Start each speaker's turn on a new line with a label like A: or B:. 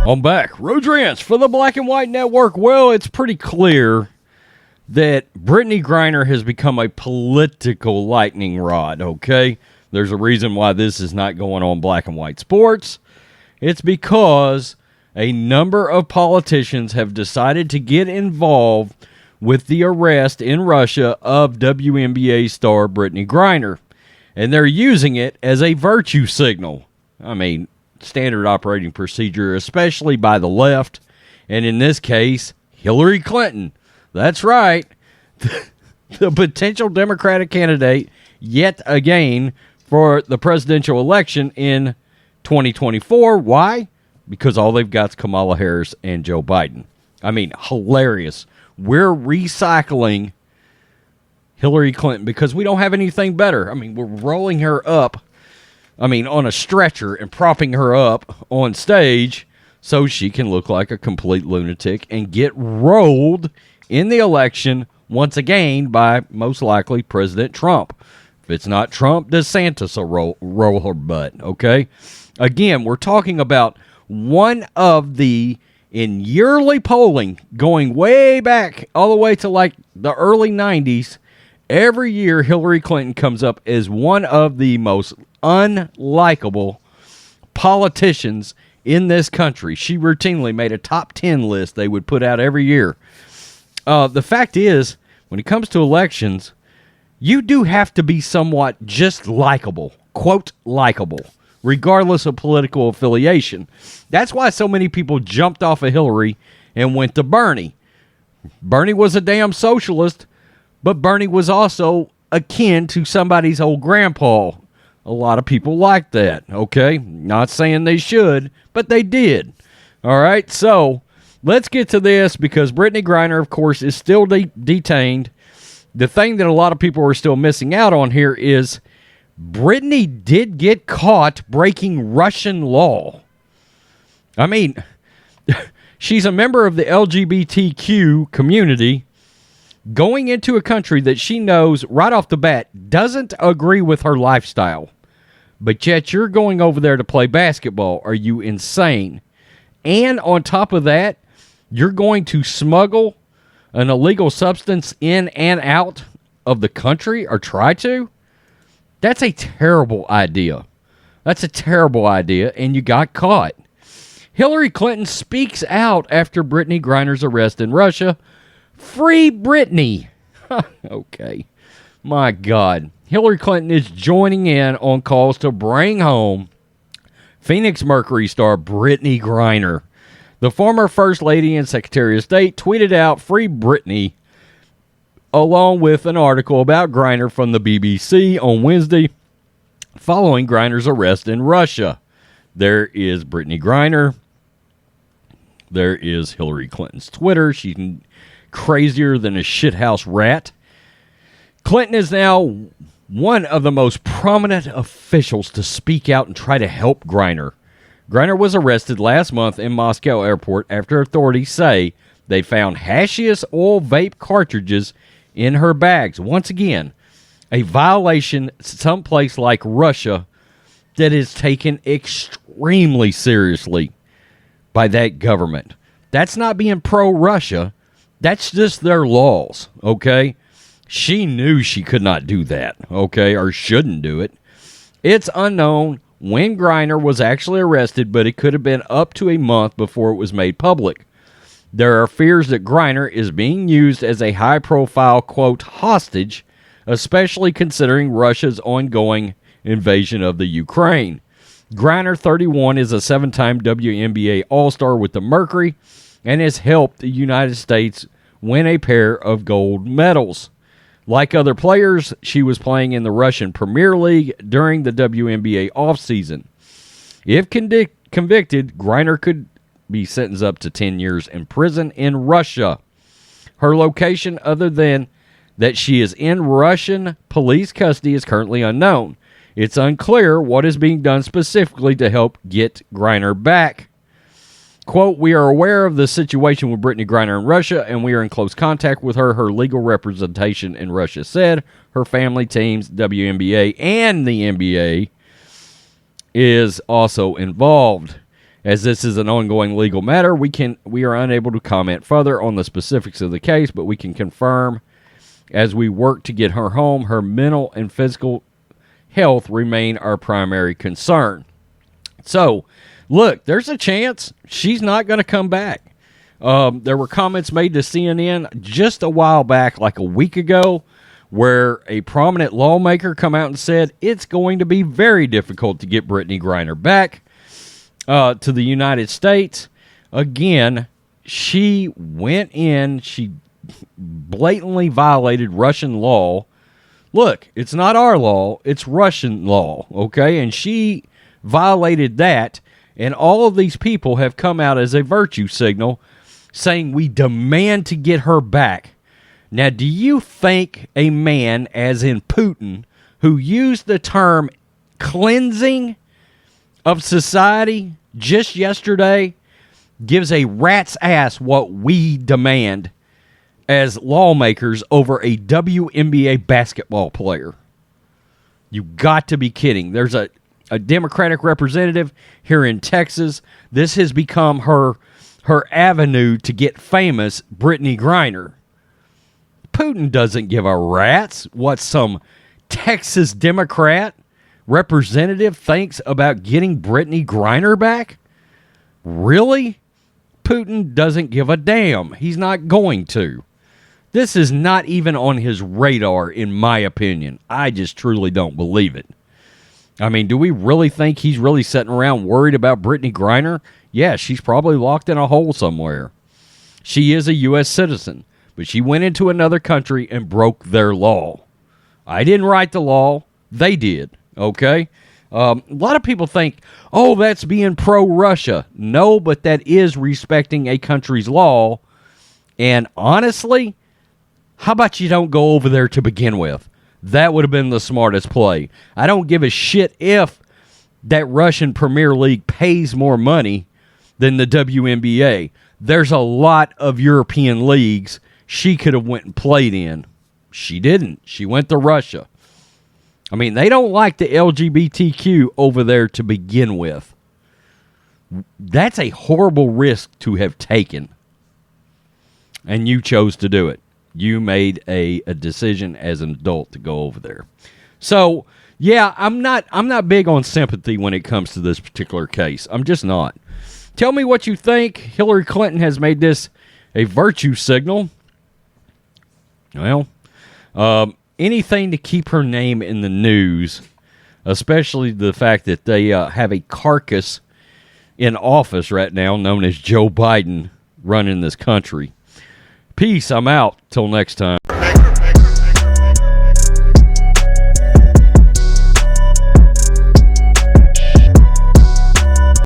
A: I'm back. Rodrance for the Black and White Network. Well, it's pretty clear that Brittney Griner has become a political lightning rod, okay? There's a reason why this is not going on Black and White Sports. It's because a number of politicians have decided to get involved with the arrest in Russia of WNBA star Brittney Griner. And they're using it as a virtue signal. I mean, standard operating procedure, especially by the left, and in this case, Hillary Clinton. That's right. The potential Democratic candidate yet again for the presidential election in 2024. Why? Because all they've got is Kamala Harris and Joe Biden. I mean, hilarious. We're recycling Hillary Clinton because we don't have anything better. I mean, we're rolling her up, on a stretcher and propping her up on stage so she can look like a complete lunatic and get rolled in the election once again by, most likely, President Trump. If it's not Trump, DeSantis will roll her butt, okay? Again, we're talking about one of the, in yearly polling, going way back all the way to like the early 90s, every year Hillary Clinton comes up as one of the most unlikable politicians in this country. She routinely made a top 10 list they would put out every year. The fact is, when it comes to elections, you do have to be somewhat just likable, quote, likable, regardless of political affiliation. That's why so many people jumped off of Hillary and went to Bernie. Bernie was a damn socialist, but Bernie was also akin to somebody's old grandpa. A lot of people like that, okay? Not saying they should, but they did. All right, so let's get to this because Brittney Griner, of course, is still detained. The thing that a lot of people are still missing out on here is Brittney did get caught breaking Russian law. I mean, she's a member of the LGBTQ community going into a country that she knows right off the bat doesn't agree with her lifestyle. But yet you're going over there to play basketball. Are you insane? And on top of that, you're going to smuggle an illegal substance in and out of the country or try to? That's a terrible idea. That's a terrible idea, and you got caught. Hillary Clinton speaks out after Brittney Griner's arrest in Russia. Free Brittney. Okay. My God. Hillary Clinton is joining in on calls to bring home Phoenix Mercury star Brittney Griner. The former First Lady and Secretary of State tweeted out Free Brittney along with an article about Griner from the BBC on Wednesday following Griner's arrest in Russia. There is Brittney Griner. There is Hillary Clinton's Twitter. She's crazier than a shithouse rat. Clinton is now one of the most prominent officials to speak out and try to help Griner. Griner was arrested last month in Moscow airport after authorities say they found hashish oil vape cartridges in her bags. Once again, a violation someplace like Russia that is taken extremely seriously by that government. That's not being pro-Russia. That's just their laws, okay? She knew she could not do that, okay, or shouldn't do it. It's unknown when Griner was actually arrested, but it could have been up to a month before it was made public. There are fears that Griner is being used as a high-profile, quote, hostage, especially considering Russia's ongoing invasion of the Ukraine. Griner, 31, is a 7-time WNBA All-Star with the Mercury and has helped the United States win a pair of gold medals. Like other players, she was playing in the Russian Premier League during the WNBA offseason. If convicted, Griner could be sentenced up to 10 years in prison in Russia. Her location, other than that she is in Russian police custody, is currently unknown. It's unclear what is being done specifically to help get Griner back. Quote, we are aware of the situation with Brittney Griner in Russia, and we are in close contact with her. Her legal representation in Russia said. Her family, teams, WNBA, and the NBA is also involved. As this is an ongoing legal matter, we are unable to comment further on the specifics of the case, but we can confirm as we work to get her home, her mental and physical health remain our primary concern. So, look, there's a chance she's not going to come back. There were comments made to CNN just a while back, like a week ago, where a prominent lawmaker come out and said it's going to be very difficult to get Brittney Griner back to the United States. Again, she went in, she blatantly violated Russian law. Look, it's not our law, it's Russian law, okay? And she violated that, and all of these people have come out as a virtue signal saying we demand to get her back. Now, do you think a man, as in Putin, who used the term cleansing of society just yesterday, gives a rat's ass what we demand as lawmakers over a WNBA basketball player? You got to be kidding. There's a Democratic representative here in Texas. This has become her avenue to get famous, Brittney Griner. Putin doesn't give a rat's what some Texas Democrat representative thinks about getting Brittney Griner back. Really? Putin doesn't give a damn. He's not going to. This is not even on his radar, in my opinion. I just truly don't believe it. I mean, do we really think he's really sitting around worried about Brittney Griner? Yeah, she's probably locked in a hole somewhere. She is a U.S. citizen, but she went into another country and broke their law. I didn't write the law. They did, okay? A lot of people think, oh, that's being pro-Russia. No, but that is respecting a country's law. And honestly, how about you don't go over there to begin with? That would have been the smartest play. I don't give a shit if that Russian Premier League pays more money than the WNBA. There's a lot of European leagues she could have went and played in. She didn't. She went to Russia. I mean, they don't like the LGBTQ over there to begin with. That's a horrible risk to have taken. And you chose to do it. You made a decision as an adult to go over there. So, yeah, I'm not big on sympathy when it comes to this particular case. I'm just not. Tell me what you think. Hillary Clinton has made this a virtue signal. Well, anything to keep her name in the news, especially the fact that they have a carcass in office right now known as Joe Biden running this country. Peace. I'm out. Till next time.